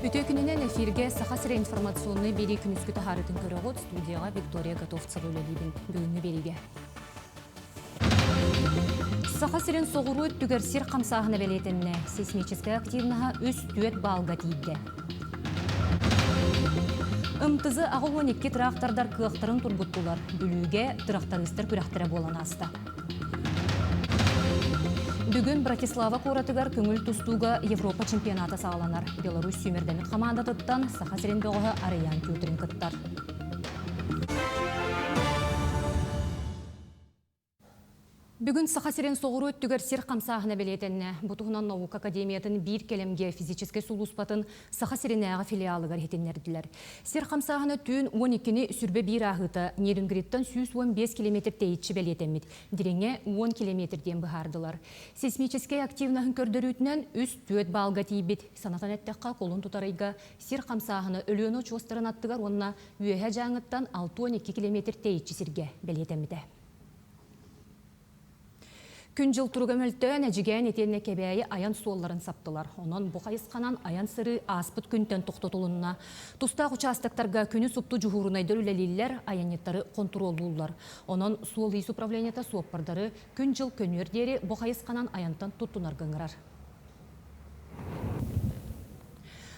Үтө күнінен эфирге сақасыр информационный бері күнізгі тахарытын көріғыт студияға Виктория Готовцева өлелейдің бүгінгі береге. Сақасырын соғыру өттігерсер қамсағына белетінне сейсмическая активнаға үс түйет балға дейді. Умтызы ағы 12 трақтардар күйақтарын тұрбыттылар. Бүліге трақтарыстар күрақтары болан аста. Бүгін Братислава коратыгар көңіл тұстуға Европа чемпионаты сағаланар. Беларусь сүймердемет команда тұттан Сақасырын доғы арыян көтірін күттар. Бүгін Сақасырын соғыру өттігер сер қамсағына белетінне. Бұтығынан наук академиятын бір келемге физическе сулуспатын Сақасырын ағы филиалығар етенерділер. Сер қамсағына түйін 12-ні сүрбе бір ағыты Нерингриттан 115 км дейітші белетемет. Диреңе 10 км-ден бұхардылар. Сейсмическе активнағын көрдірітінен үст түйет балға тейбет. Санатан әттіққа қолын тұтарайға сер қамсағына өліені чостырын аттығар онына үйеге жаңыттан 6-12 км дейітші серге белетемеді. Күн жыл тұрғы мөлттен әжіген етенне кебәйі аян суолларын саптылар. Онын бұқайысқанан аян сыры аспыт күнтен тоқтатылынна. Тұстақ участықтарға күні сұпты жүғырынайды өлелілер аянеттары контроллулар. Онын суол-ес управленията суоппардары күн жыл көнердері бұқайысқанан аянтан тұттынар ғыңырар.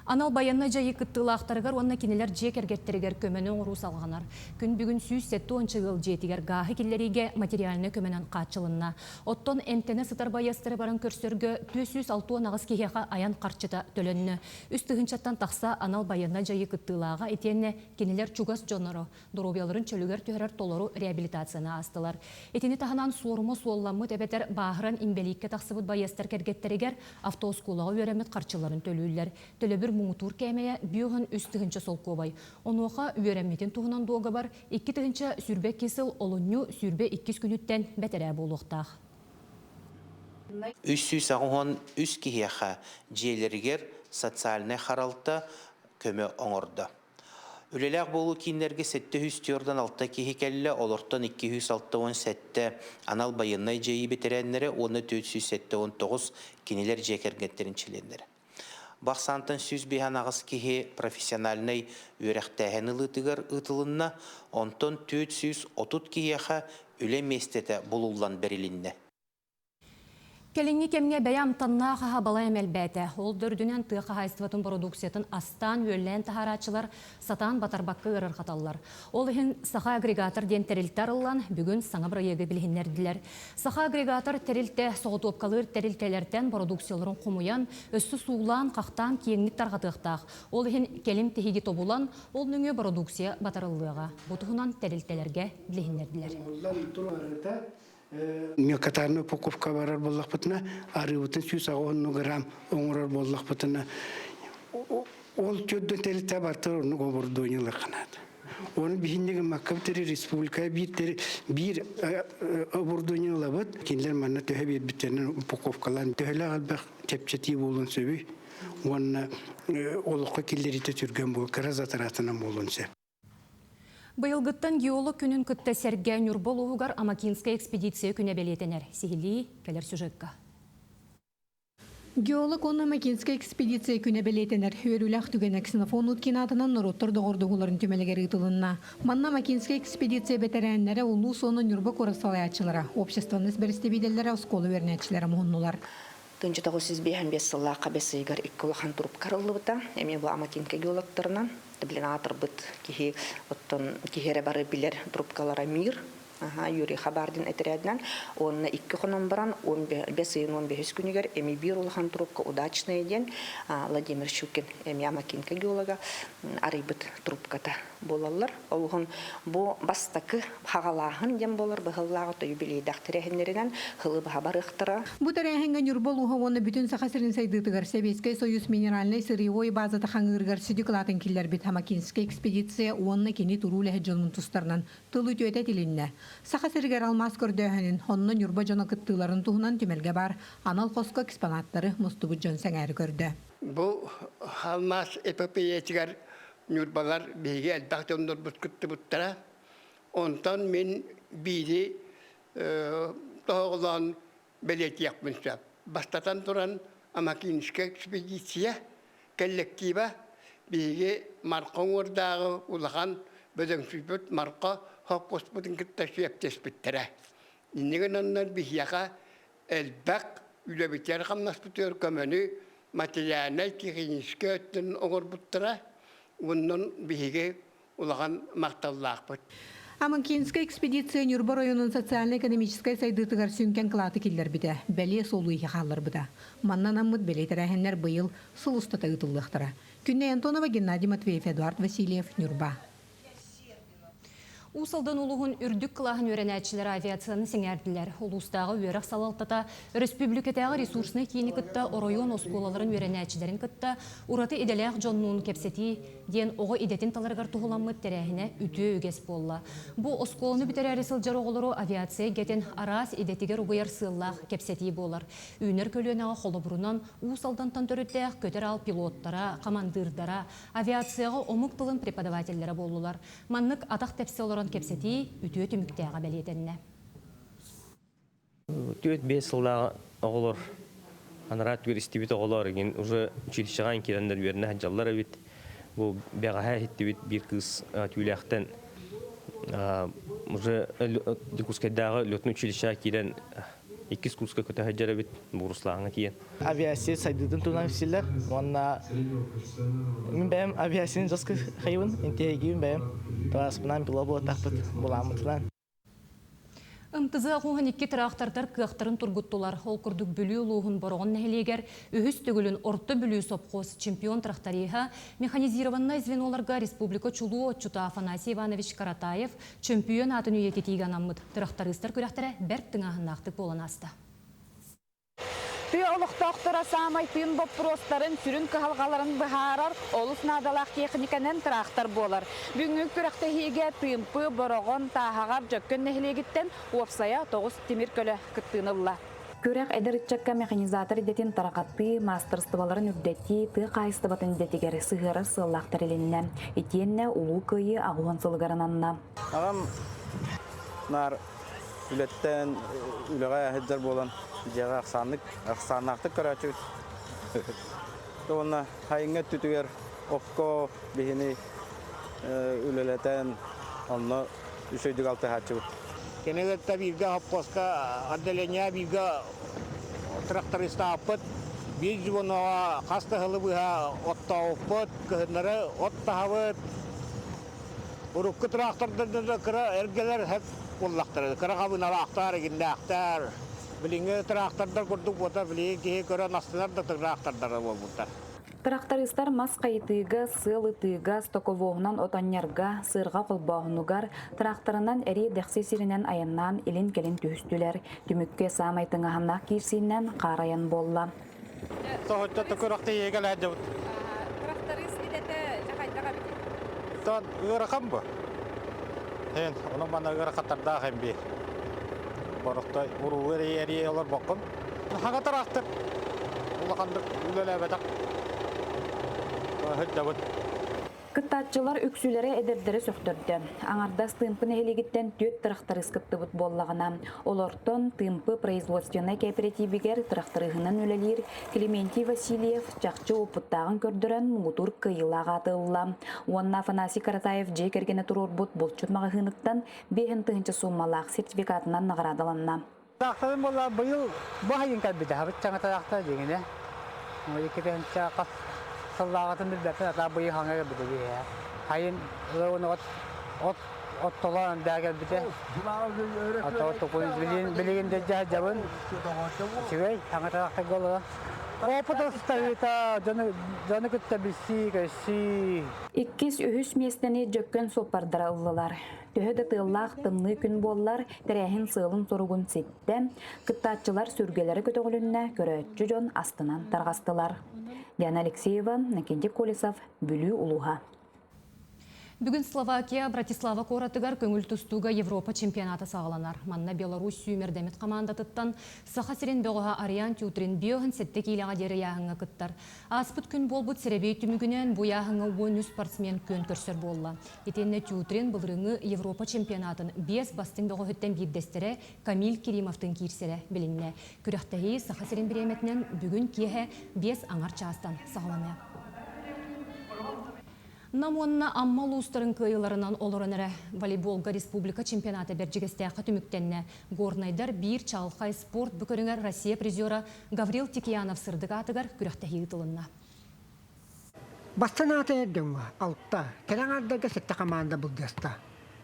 Анал баянна жайы кыттылақтарығар, онна кенелер жек әргеттерігер көмені оңыру салғанар. Күн бүгін сүйіз сәтті ончығыл жетігер ғағы келлериге материалыны көменен қатшылынна. Оттон әмтені сытар баястыры барын көрсөргі 206 ағыз кехеға аян қарчыта төлінні. Үстігіншаттан тақса анал баянна жайы кыттылаға етенне кенелер чугас жоныры, дұробияларын чөлігер төхерер толору реабилитацияны астылар. Етені тағынан суырымы суолламы тәбетер бағыран имбеликке тақсыбыт баястар кәргеттерігер автоскулаға өремет қарчыларын төлілер. Мұңытур кәмея бүйіғін үстігінші сол көбай. Онуға үйереметін туғынан доға бар, 2-тігінші сүрбе кесіл олыню сүрбе 2 күніттен бәтірі болуқтақ. Үссіз ағуын үс кехеға жиелергер социаліне қаралты көмі оңырды. Өлеләқ болу кейінлерге 700-тюрдан 6 кехекелі, олырттан 267 анал байыннай жайы бетерәнлері, оны 479 кенелер жекергеттерін челендері. Бақсантын сүз бейхан ағыз кеге профессиональный өрәқтәхен ұлытығыр ұтылынна, онтон 430 кегеға үлі местеті болулан берілінне. Келіңі кемге бәям танна қаға балай мәлбәті. Ол дөрдінен тұйқа хайстыватын продукциятын астан өллән тахарачылар сатан батарбаққы ұрыр қаталылар. Ол ең сақа агрегатор ден тәрілтар ұлан бүгін саңа бірайығы білгенерділер. Сақа агрегатор тәрілті соғыт опқалыр тәрілтелерден продукцияларын құмуян, өссі суылан қақтан кейіңнік тарғатықтақ. Ол ең келім тегеге тобулан, ол нүңе продукция батарылыға. Бұтығынан тәрілтелерге білгенерділер. Мекатарны упаковка барар боллақ бұтына, арыбытын 110 грамм оңырар боллақ бұтына. Ол көдді тәлітті бартыр оны ғобырды ойнылар қанады. Оны бейіндегі маққаптары республикая бір ғобырды ойнылар бұд. Кенлер манна төһе бет біттерінен упаковкаларын төһелі қалбақ тепчеті болын сөбі. Оны олыққа келдеріті түрген бол, қаразатыратынан болын сөбі. Бұйылғыттан геолог күнін күтті сәрге нүрбол оғығар Амакинская экспедиция күне белетенер. Сихили келер сюжетка. Геолог оны Амакинская экспедиция күне белетенер. Өріләқ түген ксенофон ұткин атынан нұроттыр доғырдығыларын төмелігер ұтылынна. Манна Амакинская экспедиция бетерәнлері ұлу соны нүрбі көрісалаячылары. Обществоныз бірісті бейделері ұсколы вернәтшілері мұғыннулар. Төнчі 905 сыллаққа бәсейгер икколахан тұрып қарылы бұта. Әме бұл Амакинка геологтарынан таблинатор бұт кихере бары білер трубкалара мир. Юрий Хабардин әтірәдінен. Он 2 қонын баран, 15 күнігер әме бір ұлған трубка удачный ден. Владимир Щукин әме Амакинка геолога арайбыт трубката болалар. Олғын бұл бастақы қағалағын ден болар, бұғыллағыты юбилейдақ тірәхінлерінен қылы бұға барықтыра. Бұл тірәхінген юрбол ұға оны бүтін Сақасырын сайдығытығыр Советскай Союз минеральный сырьевой базаты қаңырғыр сүдіклатын келер бет Амакинская экспедиция онына кені тұрулы әджілінің тұстарынан тылы төйті тілінне. Сақасыргер алмас көрдіғінін онына нүрба жона күттіларын тұғынан түмелге бар анал қосқа экспонаттары мұстыбы жон сәңәрі көрді. Бұл алмас эпопеятығар нүрбалар бейге әлбақты ондар бұт күтті бұттара. Онтан мен бейді тоғылан белет яқмынса. Бастатан тұран Амакинская экспедиция коллектива биге маркон урдагы улахан бөдөң сүбөт марка хоппоспутын киттәшеп биттерә. Иннеген аннар бихяга элбак үлебитер камнаспытыр көмөнү материальный технический оңорбуттыра. Уннан биге улахан макталлакпыт. Аманкинская экспедиция Нюрба районун социально-экономической сайдытыгар сүнкен кылаты киллер биде. Бәле солуй халлар биде. Маннан аммыт бәле тәрәһеннәр быйыл сылыста тагытыллыктыра. Күнне Антонова, Геннадий Матвеев, Эдуард Васильев, Нюрба. Усалдан улуғын үрдік қылағын өрәнәтшілер авиацияны сеңерділер. Улустағы өрәқ салалтата, республикатағы ресурсны кейіні күтті, орайон осколаларын өрәнәтшілерін күтті, ұраты иделәқ жоннуын кепсеті, ден оғы идетін таларғар тұғыламыд тәрәхіне үті өгес болла. Бұ осколыны бітер әресіл жар оғылыру авиация гетін арас идетігер ұғыяр сыллақ кепсеті болар. Үйнер көлінаға қолы бұрынан усалдан тантөріттәқ көтер ал пилоттара, командырдара, авиацияға омық тылын преподавательлері болулар. Маннық атақ тәпсі оларын кепсети үтіе түміктәға бәлетенне. Түет 5 жылдағы оғылыр, анарат туристибит оғылыр, уже училищаған келендер беріне хаджалар әбет. Бұл бәғаға әйтті бет бір қыз түйіліқтен уже декускайдағы летный училища келен 2 курска көті хаджар әбет бұғырыслағыңа кейін. Авиация сайдыдың туынан кісілер, онна мен бәйім авиацияның жасқы қайуын, интегейін бәйім. Тараспынан пилот болатақпыт боламытынан. Ымтызы ақуған 2 трақтардар кықтарын тұргыттылар. Ол күрдік бүлі ұлығын бұрығын нәхелегер, үхіс түгілін орты бүлі сопқос чемпион трақтарыға механизированный звеноларға республика чулу отчута Афанасий Иванович Каратаев чемпион атын үйететейген аммыд. Трақтарыстар көріқтері бәрттің ағыннақтық болан асты. Түйе олықтақтыра самай түйін боп простарын сүрін кығалғаларын бұхарар, олыс надалақ техниканен трақтар болар. Бүгінгі күріқті хеге түйімпы бұрығын тағағар жөккен нәхілегіттен опсая 9 темір көлі күттіңілла. Күрәк әдір үтчәкка механизатор идетін тарақатты, мастырстываларын үрдетті, ты қайыстыбатын идетігер сығыры сыллақтар елінне. Етенне ұлу көйі ағуын сылғарананна. Ағам нар үлеттен үліға әхеджер болан. Жеға ақсаннақтық көрәчі өт. Оны хайыңа түтігер оқко бейіні үлелетен оны үшөйдік алты хатчы өт. Кенегетті бірге хаппосқа отделения бірге тракториста аппыт. Біз бұныға қасты ғылы бұға отта оппыт, көхінлері отта хавыт. Ұрыққы трактордың кіра әргелер әп боллақтыры. Кіра қабын алақтар, егінде ақтар. Билинге трактордар көрдік бота, билинге кеге көрі настынар да трактордары болбута. Трактористар мас қайытыға, сыл ытыға, стоковоғынан отаннярға, сырға қолбағынуғар, тракторынан әрі дәқсе сирінен аяннан елін келін түйістілер. Түмікке самайтың ағаннақ керсінен қараян болла. Тоғытта түкіріқті егел әді бұд. Тракторист идеті жақайдаға бітеді? Тон үйіріқам бұ. Оның мана үйіріқаттарда әм бей. Барықтай ұруы әрі олар бақын. Хаға тарақтыр. Улақандық үлелі әбетақ. Хүтті бұд. Кыттатчылар үксүлері әдердері сөқтірді. Аңардас тымпы нәхелегіттен төт тракторыс кытты бұд боллағына. Олортон тымпы производственный кооперативігер тракторығынан өлелер Клементий Васильев чақчы опыттағын көрдірін мұғытур кыйылаға атылла. Онна Афанасий Каратаев жей кергені тұрор бұд болчут мағығыныттан 5-тығынчы суммалақ сертификатынан нағырадыланна. Тракторын болла бұйыл бұғайын кәлбіді. Хабыт жаңа трактор дегені. Екетенші қас сыллағатын білбәпін ата бұйы хаңа кәлбіді. Хайын оны оттолан дәгәл біді. Ата отты қойыз білігінде жабын. Чүгей, хаңа трактор қолыға. Жаны күтті білсі, көсі. Иккис үхіс местені жөккен сопардара ұлылар. Төхеді тыллақ тымны күн боллар, тәрәхін сылын соруғын сетті. Кыттатчылар сүргелері көтіғілінне көрәтчі жон астынан тарғастылар. Диана Алексеева, Накенди Колесов, Бүлі Улуға. Бүгін Словакия, Братислава коратыгар көңіл тұстуға Европа чемпионаты сағыланар. Манна Беларусь сүймердемет командатыттан саха сирен бөғіға Ариан Тютрин бүйіғін сетті кейліға дері яғыңа күттар. Аспыт күн болбыт серебей түмігінен бұ яғыңа 10 спортсмен көн көрсер болла. Етенне Тютрин бұлырыңы Европа чемпионатын 5 бастың бөғі хүттен бейдестері Камил Керимовтың кирсері білінне. Күріқтәйі саха сирен біреметінен бүгін кеге 5 аңар частан сағыланар. Намуанна аммал устарын кыйыларынан олорыныры волейболга республика чемпионаты бәржігістіяқы түміктенне горнайдар бір чалқай спорт бүкіріңер Россия призера Гаврил Тикиянов сырдыға атығар күріқтәхи ұтылынна. Бастан аты әддіңі, алтта, кәләң ардарға сәтті команда бұлдаста.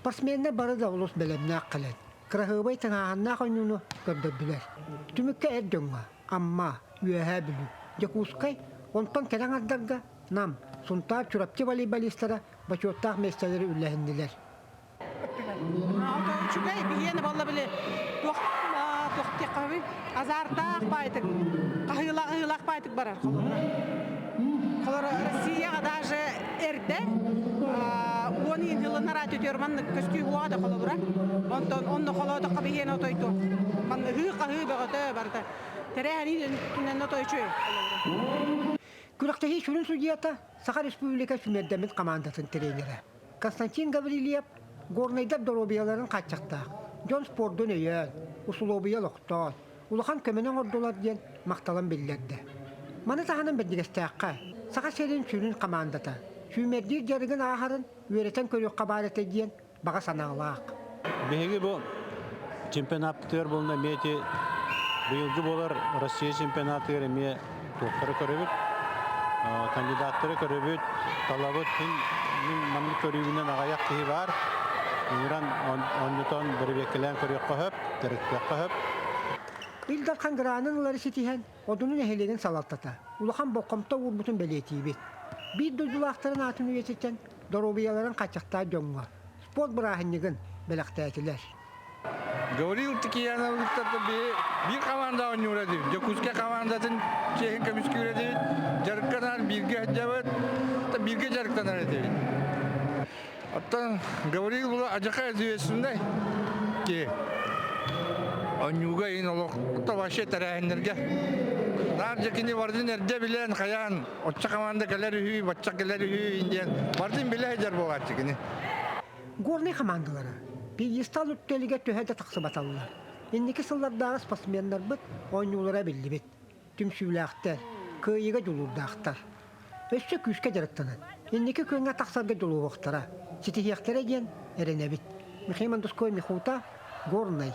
Спортсменне бары да олыс бәлемне аққылын. Крахыбай тыңағанна қойнуны көрдірділер. Түмікке әддіңі, амма, үйәһә білу. Декускай, онтан кәләң ардарға нам, сунтар чурапчы волейболистара бачуоттақ местелері үлләхінділер. Чугай бігені болла біле тоқтек қабы азардақ байтық, қағылақ байтық барар. Қолар Россияға даже әрді, оны еніліні рат өтерман көсті уады қолы бұра. Онды қолауды қабігені отойды. Қағы бұғыды барды. Тәрі әнін түнен отойчу. Күрақтахи шүрін судията Саха Республика Сүмердемет командатын тренері. Константин Гаврилиев горнайдар доробияларын қатшақтақ. Джон спордun өйен, усулобия лоқтон, улахан көменен ордулар ден мақталан беллерді. Маны тағанын бәдігістіаққа Саха серин шүрін командата. Сүмердер жарығын ағарын өретен көрек қабареті ден баға санағылақ. Беги бұл чемпионаттар болында мете бұйылғы болар Россия чемпионаты ме тоқтары көребет. Кандидаттары көрөбөт, талабыт манны көрүүнен агаяк кии бар. Иран ондутон бирбекелен көрөк кохоп, теректек кохоп. Илдар Хангранын улары сетиһен, одунун эхелеген салаттата. Улахан боккомто урбутун белетибит. Бир дойдулактарын атын үйететтен, доробияларын качакта жоңга. Спорт бирахыннигин белактаатилер. Гаврил Тикиянов bir komanda oynuyordu. Yakuzke komandanın şeyin kömüsküredi. Jarıkkanar birge hacabet, da birge jarıkkanar edildi. Hatta Gavril bunu acaka yazıyorsunday ki oynuyorga in olur. Hatta başka tarafınlarga. Narcakini vardı nerede bilen kayan. Otça komanda gelir hüy, batça gelir hüy indiyen. Vardı bile hacer bu artıkini. Горный командалары пьедестал үттеліге төһәді тақсыбаталылар. Ендекі сыллардағы спортсмендар бұд ойнулара білді бет. Түмсүйләқтер, көйіге жолурдақтар. Өссі күшке жарықтанат. Ендекі көңге тақсарға жолу оқтара. Сетихияқтары ген әріне бет. Михаил Андуской Михута, Горный.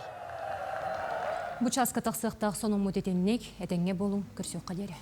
Бұчасқа тақсықтақ соның мұтетеннек әтенге болу көрсеу қадері.